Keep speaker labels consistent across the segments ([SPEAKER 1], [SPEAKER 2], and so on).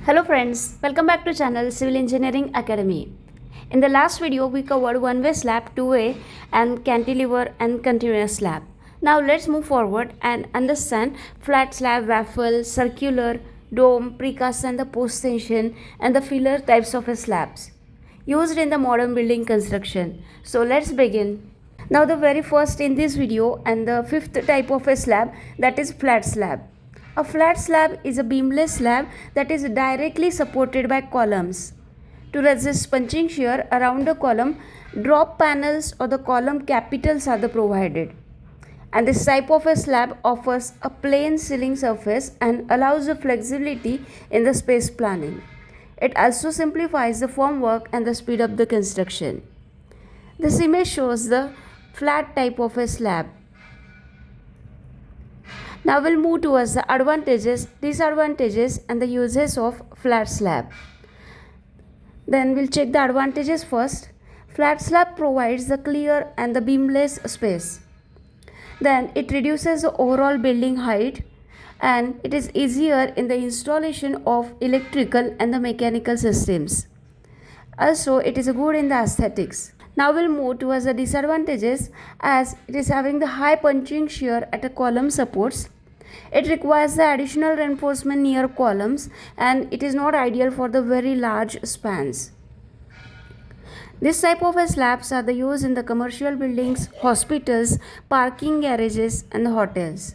[SPEAKER 1] Hello friends, welcome back to channel Civil Engineering Academy. In the last video we covered one-way slab, two-way and cantilever and continuous slab. Now let's move forward and understand flat slab, waffle, circular, dome, precast and the post tension and the filler types of slabs used in the modern building construction. So let's begin. Now the very first in this video and the fifth type of a slab, that is flat slab. A flat slab is a beamless slab that is directly supported by columns. To resist punching shear around the column, drop panels or the column capitals are provided. And this type of a slab offers a plain ceiling surface and allows the flexibility in the space planning. It also simplifies the formwork and the speed up the construction. This image shows the flat type of a slab. Now we'll move towards the advantages, disadvantages and the uses of flat slab. Then we'll check the advantages first. Flat slab provides the clear and the beamless space. Then it reduces the overall building height and it is easier in the installation of electrical and the mechanical systems. Also it is good in the aesthetics. Now we'll move towards the disadvantages as it is having the high punching shear at the column supports. It requires the additional reinforcement near columns and it is not ideal for the very large spans. This type of slabs are used in the commercial buildings, hospitals, parking garages and the hotels.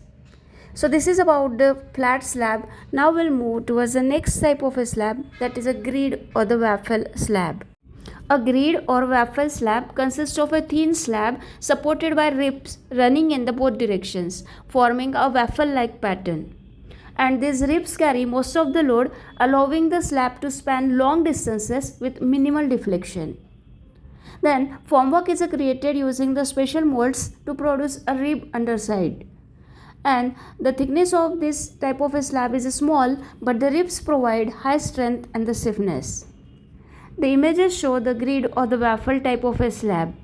[SPEAKER 1] So this is about the flat slab. Now we'll move towards the next type of a slab, that is a grid or the waffle slab. A grid or waffle slab consists of a thin slab supported by ribs running in the both directions, forming a waffle-like pattern. And these ribs carry most of the load, allowing the slab to span long distances with minimal deflection. Then, formwork is created using the special molds to produce a rib underside. And the thickness of this type of a slab is small, but the ribs provide high strength and the stiffness. The images show the grid or the waffle type of a slab.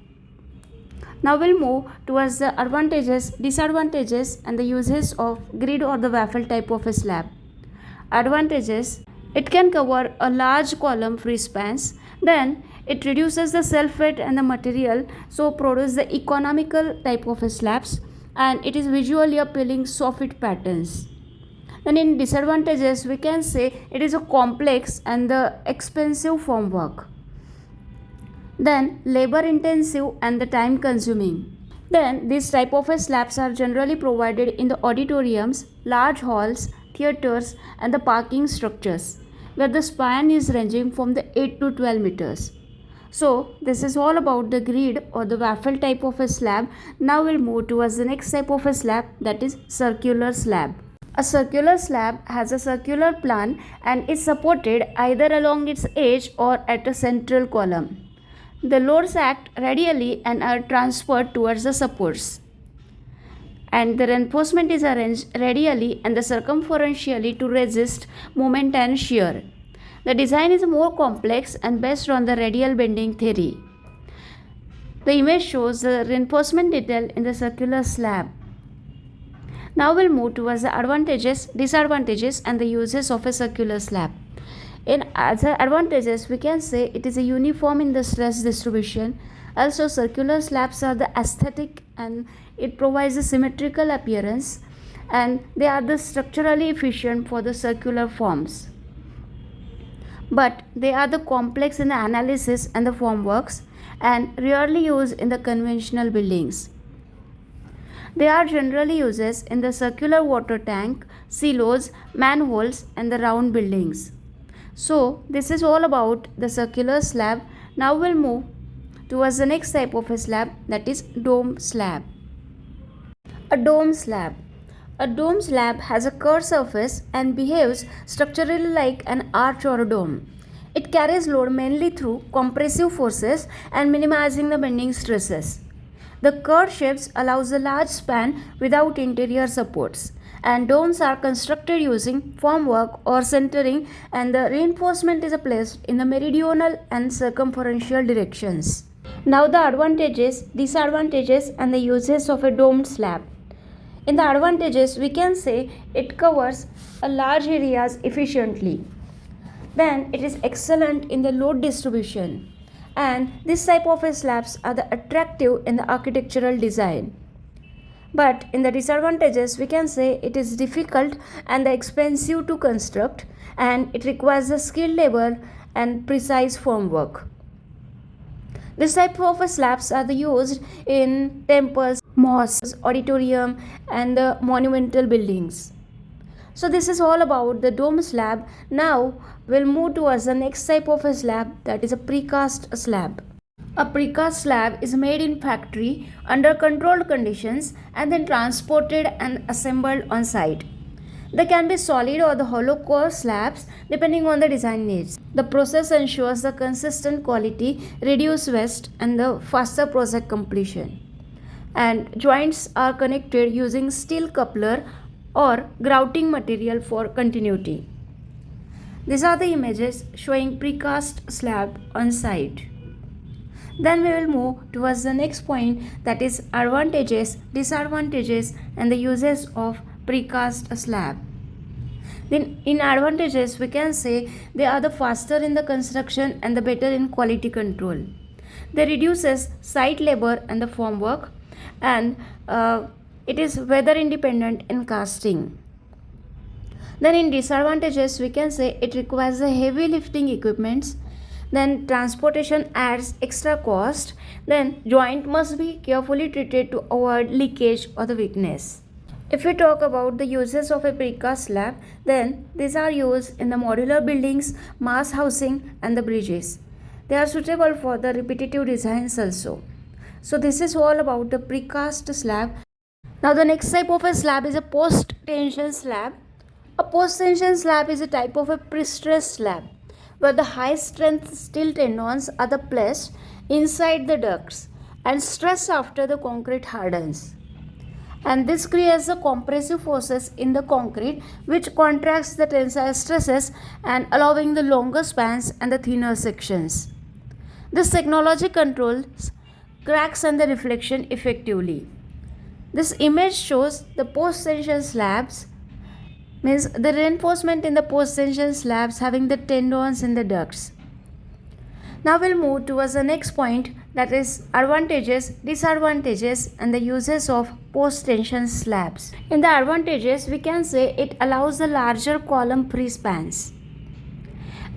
[SPEAKER 1] Now we'll move towards the advantages, disadvantages and the uses of grid or the waffle type of a slab. Advantages: it can cover a large column free spans. Then it reduces the self-weight and the material, so produce the economical type of a slabs, and it is visually appealing soffit patterns. And in disadvantages, we can say it is a complex and the expensive formwork. Then labor intensive and the time consuming. Then these type of slabs are generally provided in the auditoriums, large halls, theaters and the parking structures, where the span is ranging from the 8 to 12 meters. So this is all about the grid or the waffle type of a slab. Now we'll move towards the next type of a slab, that is circular slab. A circular slab has a circular plan and is supported either along its edge or at a central column. The loads act radially and are transferred towards the supports. And the reinforcement is arranged radially and the circumferentially to resist moment and shear. The design is more complex and based on the radial bending theory. The image shows the reinforcement detail in the circular slab. Now we'll move towards the advantages, disadvantages and the uses of a circular slab. In other advantages, we can say it is a uniform in the stress distribution. Also, circular slabs are the aesthetic and it provides a symmetrical appearance, and they are the structurally efficient for the circular forms. But they are the complex in the analysis and the formworks and rarely used in the conventional buildings. They are generally used in the circular water tank, silos, manholes and the round buildings. So this is all about the circular slab. Now we'll move towards the next type of a slab, that is dome slab. A dome slab. A dome slab has a curved surface and behaves structurally like an arch or a dome. It carries load mainly through compressive forces and minimizing the bending stresses. The curved shapes allows a large span without interior supports, and domes are constructed using formwork or centering, and the reinforcement is placed in the meridional and circumferential directions. Now the advantages, disadvantages and the uses of a domed slab. In the advantages, we can say it covers a large areas efficiently. Then it is excellent in the load distribution, and this type of slabs are the attractive in the architectural design. But in the disadvantages, we can say it is difficult and expensive to construct, and it requires a skilled labor and precise formwork. This type of slabs are used in temples, mosques, auditorium, and the monumental buildings. So this is all about the dome slab. Now we'll move towards the next type of a slab, that is a precast slab. A precast slab is made in factory under controlled conditions and then transported and assembled on site. They can be solid or the hollow core slabs depending on the design needs. The process ensures the consistent quality, reduced waste, and the faster project completion. And joints are connected using steel coupler or grouting material for continuity. These are the images showing precast slab on site. Then we will move towards the next point, that is advantages, disadvantages, and the uses of precast slab. Then in advantages, we can say they are the faster in the construction and the better in quality control. They reduces site labor and the formwork, and it is weather independent in casting. Then in disadvantages, we can say it requires a heavy lifting equipments. Then transportation adds extra cost. Then joint must be carefully treated to avoid leakage or the weakness. If we talk about the uses of a precast slab, then these are used in the modular buildings, mass housing, and the bridges. They are suitable for the repetitive designs also. So this is all about the precast slab. Now the next type of a slab is a post-tension slab. A post-tension slab is a type of a pre-stressed slab where the high-strength steel tendons are placed inside the ducts and stressed after the concrete hardens. And this creates the compressive forces in the concrete which contracts the tensile stresses and allowing the longer spans and the thinner sections. This technology controls cracks and the reflection effectively. This image shows the post-tension slabs, means the reinforcement in the post-tension slabs having the tendons in the ducts. Now we'll move towards the next point, that is advantages, disadvantages, and the uses of post-tension slabs. In the advantages, we can say it allows the larger column free spans,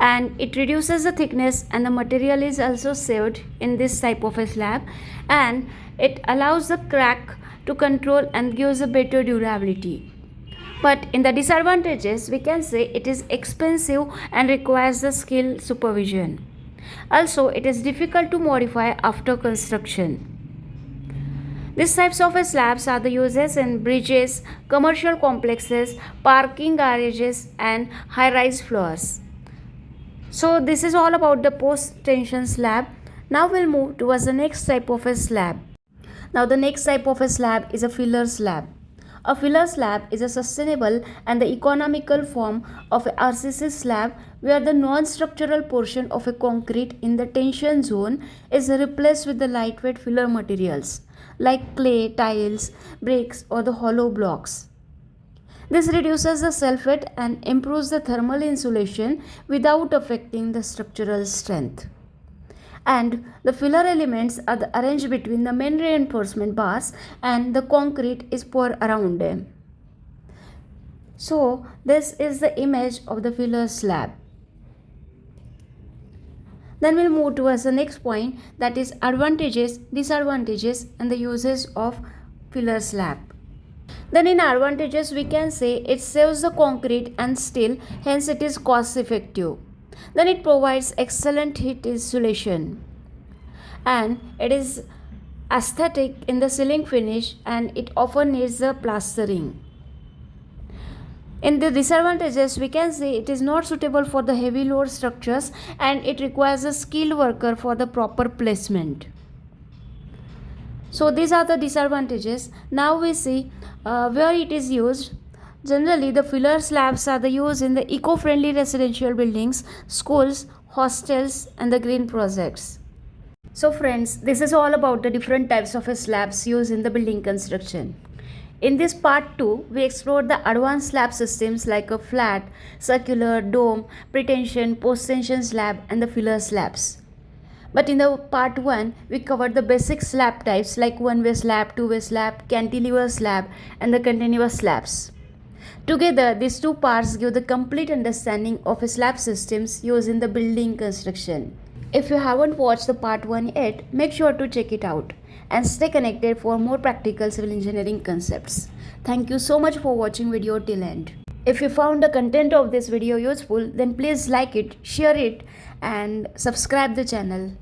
[SPEAKER 1] and it reduces the thickness and the material is also saved in this type of a slab, and it allows the crack to control and gives a better durability. But in the disadvantages, we can say it is expensive and requires the skill supervision. Also, it is difficult to modify after construction. These types of slabs are the uses in bridges, commercial complexes, parking garages, and high-rise floors. So this is all about the post-tension slab. Now we'll move towards the next type of a slab. Now the next type of a slab is a filler slab. A filler slab is a sustainable and the economical form of a RCC slab where the non-structural portion of a concrete in the tension zone is replaced with the lightweight filler materials like clay, tiles, bricks, or the hollow blocks. This reduces the self-weight and improves the thermal insulation without affecting the structural strength. And the filler elements are arranged between the main reinforcement bars and the concrete is poured around them. So this is the image of the filler slab. Then we'll move towards the next point, that is advantages, disadvantages, and the uses of filler slab. Then in advantages, we can say it saves the concrete and steel, hence it is cost effective. Then it provides excellent heat insulation, and it is aesthetic in the ceiling finish, and it often needs the plastering. In the disadvantages, we can say it is not suitable for the heavy load structures and it requires a skilled worker for the proper placement. So these are the disadvantages. Now we see where it is used. Generally, the filler slabs are used in the eco-friendly residential buildings, schools, hostels, and the green projects. So friends, this is all about the different types of slabs used in the building construction. In this part 2, we explored the advanced slab systems like a flat, circular, dome, pretension, post-tension slab and the filler slabs. But in the part 1, we covered the basic slab types like one-way slab, two-way slab, cantilever slab and the continuous slabs. Together, these two parts give the complete understanding of a slab systems used in the building construction. If you haven't watched the part 1 yet, make sure to check it out and stay connected for more practical civil engineering concepts. Thank you so much for watching video till end. If you found the content of this video useful, then please like it, share it and subscribe the channel.